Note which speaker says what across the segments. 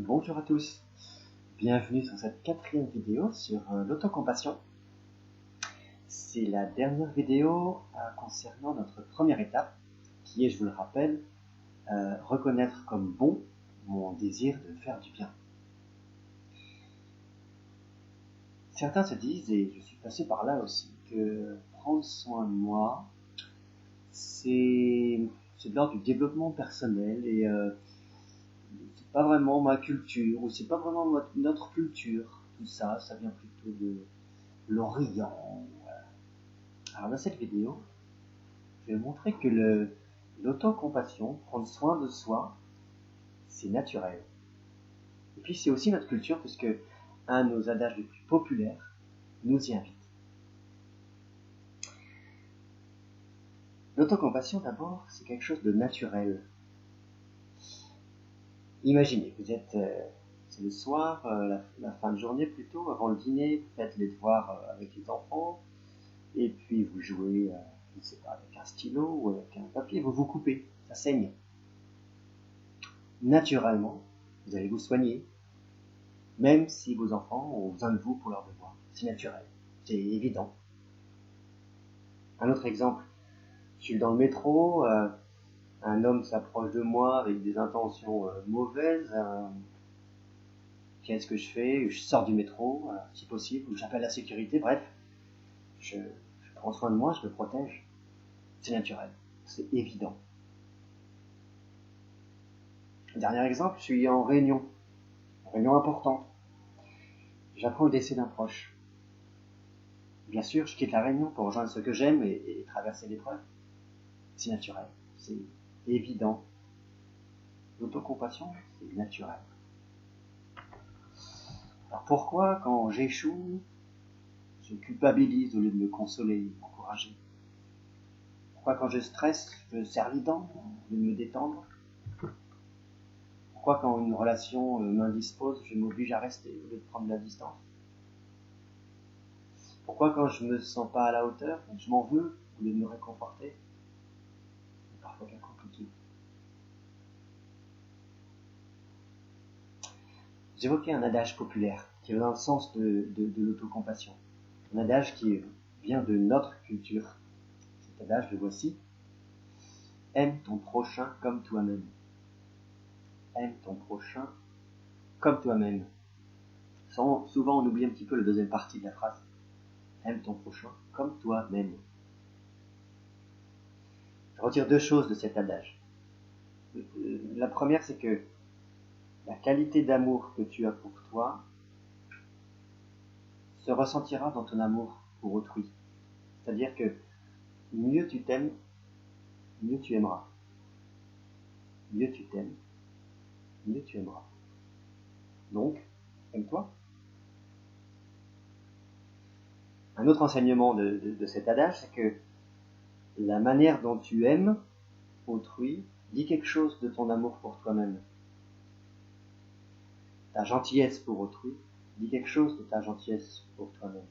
Speaker 1: Bonjour à tous, bienvenue sur cette quatrième vidéo sur l'autocompassion. C'est la dernière vidéo concernant notre première étape, qui est, je vous le rappelle, reconnaître comme bon mon désir de faire du bien. Certains se disent, et je suis passé par là aussi, que prendre soin de moi, c'est de l'ordre du développement personnel et c'est pas vraiment ma culture, ou c'est pas vraiment notre culture. Tout ça, ça vient plutôt de l'Orient. Alors dans cette vidéo, je vais montrer que l'autocompassion, prendre soin de soi, c'est naturel. Et puis c'est aussi notre culture, puisque un de nos adages les plus populaires nous y invite. L'autocompassion d'abord, c'est quelque chose de naturel. Imaginez, vous êtes, c'est le soir, la fin de journée plutôt, avant le dîner, vous faites les devoirs avec les enfants, et puis vous jouez, je ne sais pas, avec un stylo ou avec un papier, vous vous coupez, ça saigne. Naturellement, vous allez vous soigner, même si vos enfants ont besoin de vous pour leurs devoirs. C'est naturel, c'est évident. Un autre exemple, je suis dans le métro, un homme s'approche de moi avec des intentions mauvaises. Qu'est-ce que je fais? Je sors du métro, si possible, ou j'appelle la sécurité, bref. Je prends soin de moi, je me protège. C'est naturel, c'est évident. Dernier exemple, je suis en réunion importante. J'apprends le décès d'un proche. Bien sûr, je quitte la réunion pour rejoindre ceux que j'aime et traverser l'épreuve. C'est naturel, c'est évident. L'autocompassion, c'est naturel. Alors pourquoi, quand j'échoue, je culpabilise au lieu de me consoler, m'encourager? Pourquoi, quand je stresse, je serre les dents au lieu de me détendre? Pourquoi, quand une relation m'indispose, je m'oblige à rester au lieu de prendre de la distance? Pourquoi, quand je me sens pas à la hauteur, je m'en veux au lieu de me réconforter? C'est parfois bien compliqué. J'évoquais un adage populaire qui va dans le sens de l'autocompassion. Un adage qui vient de notre culture. Cet adage, le voici. Aime ton prochain comme toi-même. Aime ton prochain comme toi-même. Souvent, on oublie un petit peu la deuxième partie de la phrase. Aime ton prochain comme toi-même. Je retire deux choses de cet adage. La première, c'est que la qualité d'amour que tu as pour toi se ressentira dans ton amour pour autrui. C'est-à-dire que mieux tu t'aimes, mieux tu aimeras. Mieux tu t'aimes, mieux tu aimeras. Donc, aime-toi. Un autre enseignement de cet adage, c'est que la manière dont tu aimes autrui dit quelque chose de ton amour pour toi-même. Ta gentillesse pour autrui dit quelque chose de ta gentillesse pour toi-même.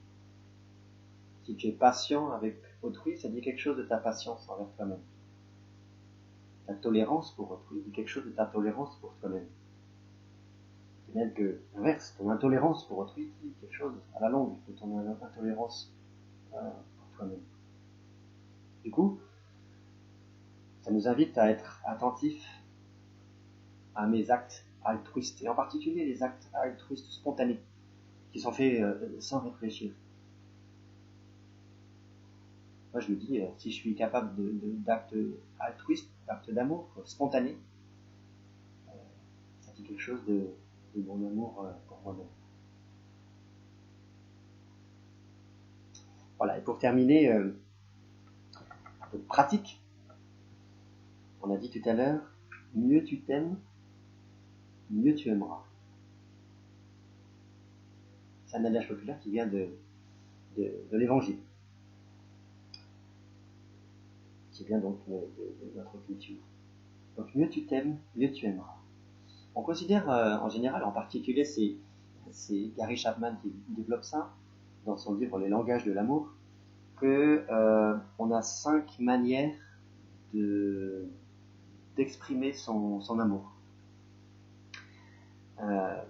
Speaker 1: Si tu es patient avec autrui, ça dit quelque chose de ta patience envers toi-même. Ta tolérance pour autrui dit quelque chose de ta tolérance pour toi-même. Et même que l'inverse, ton intolérance pour autrui dit quelque chose à la longue de ton intolérance pour toi-même. Du coup, ça nous invite à être attentifs à mes actes altruistes, et en particulier les actes altruistes spontanés, qui sont faits sans réfléchir. Moi je me dis, si je suis capable d'actes altruistes, d'actes d'amour spontanés, ça dit quelque chose de mon amour pour moi-même. Voilà, et pour terminer, un peu de pratique. On a dit tout à l'heure, mieux tu t'aimes, mieux tu aimeras. C'est un adage populaire qui vient de l'évangile, qui vient donc de notre culture. Donc mieux tu t'aimes, mieux tu aimeras. On considère en général, en particulier c'est Gary Chapman qui développe ça dans son livre Les langages de l'amour, que on a 5 manières d'exprimer son amour. Il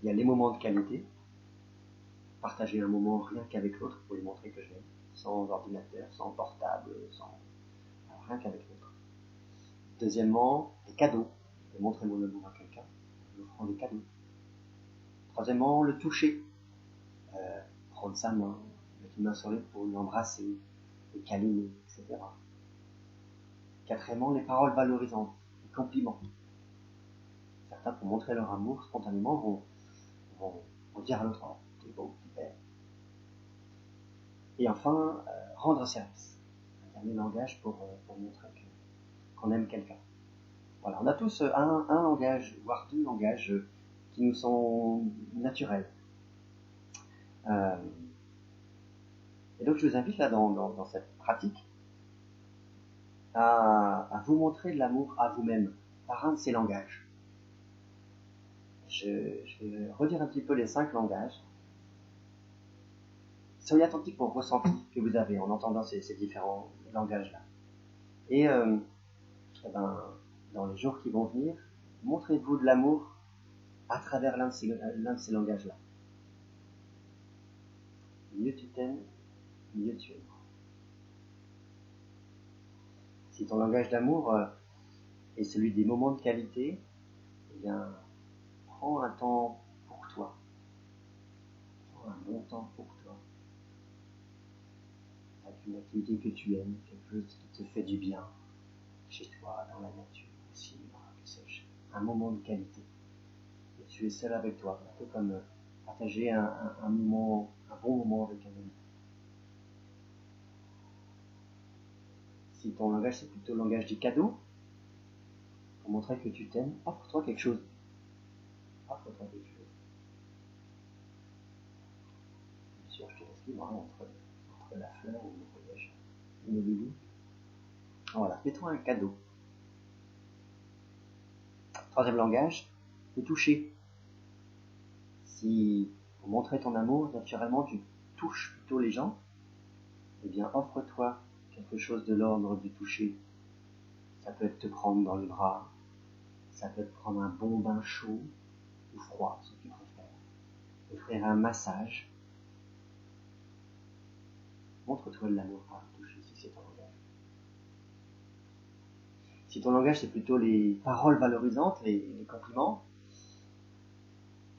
Speaker 1: y a les moments de qualité, partager un moment rien qu'avec l'autre pour lui montrer que je l'aime, sans ordinateur, sans portable, sans rien qu'avec l'autre. Deuxièmement, les cadeaux, je vais montrer mon amour à quelqu'un, je lui offrant des cadeaux. Troisièmement, le toucher, prendre sa main, mettre une main sur l'épaule, l'embrasser, le câliner, etc. Quatrièmement, les paroles valorisantes, les compliments. Certains, pour montrer leur amour, spontanément, vont dire à l'autre, oh, t'es beau, t'es belle. Et enfin, rendre service. Un dernier langage pour montrer qu'on aime quelqu'un. Voilà, on a tous un langage, voire deux langages qui nous sont naturels. Et donc je vous invite là dans cette pratique à vous montrer de l'amour à vous-même par un de ces langages. Je vais redire un petit peu les 5 langages. Soyez attentifs au ressenti que vous avez en entendant ces différents langages-là. Et dans les jours qui vont venir, montrez-vous de l'amour à travers l'un de ces langages-là. Mieux tu t'aimes, mieux tu aimes. Si ton langage d'amour est celui des moments de qualité, eh bien, prends un temps pour toi. Prends un bon temps pour toi. Avec une activité que tu aimes, quelque chose qui te fait du bien, chez toi, dans la nature, au cinéma, que sais-je. Un moment de qualité. Et tu es seul avec toi, un peu comme partager un bon moment avec un ami. Si ton langage c'est plutôt le langage du cadeau, pour montrer que tu t'aimes, offre-toi quelque chose. Offre-toi quelque chose. Bien sûr, je te laisse libre entre la fleur ou le voyage immobilier. Voilà, fais-toi un cadeau. Troisième langage, le toucher. Si pour montrer ton amour, naturellement tu touches plutôt les gens, eh bien offre-toi quelque chose de l'ordre du toucher. Ça peut être te prendre dans les bras, ça peut être prendre un bon bain chaud ou froid, si tu préfères. Offrir un massage. Montre-toi de l'amour par le toucher si c'est ton langage. Si ton langage c'est plutôt les paroles valorisantes, les compliments,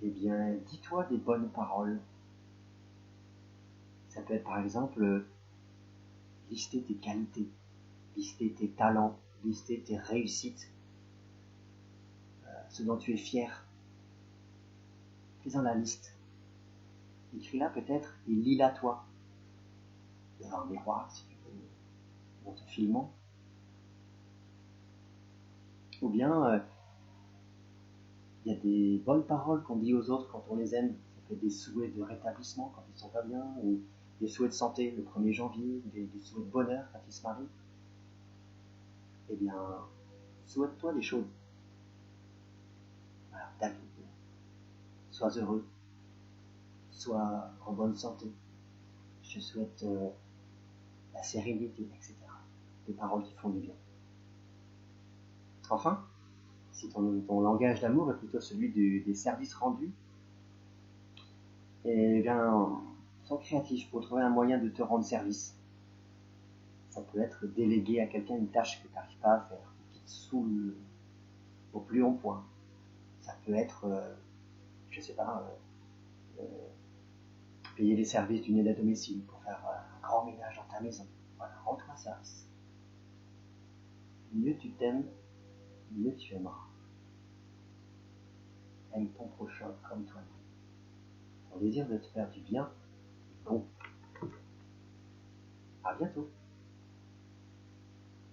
Speaker 1: eh bien dis-toi des bonnes paroles. Ça peut être par exemple lister tes qualités, lister tes talents, lister tes réussites, ce dont tu es fier. Fais-en la liste. Écris-la peut-être et lis-la toi. Devant un miroir si tu veux, en te filmant. Ou bien il y a des bonnes paroles qu'on dit aux autres quand on les aime. Ça peut être des souhaits de rétablissement quand ils sont pas bien, ou des souhaits de santé le 1er janvier, des souhaits de bonheur quand ils se marient. Eh bien, souhaite-toi des choses. Voilà, ta vie. Sois heureux, sois en bonne santé. Je souhaite la sérénité, etc. Des paroles qui font du bien. Enfin, si ton langage d'amour est plutôt celui des services rendus, eh bien, sois créatif pour trouver un moyen de te rendre service. Ça peut être déléguer à quelqu'un une tâche que tu n'arrives pas à faire, qui te saoule au plus haut point. Ça peut être, je sais pas, payer les services d'une aide à domicile pour faire un grand ménage dans ta maison. Voilà, rends-toi service. Mieux tu t'aimes, mieux tu aimeras. Aime ton prochain comme toi-même. Ton désir de te faire du bien est bon. À bientôt.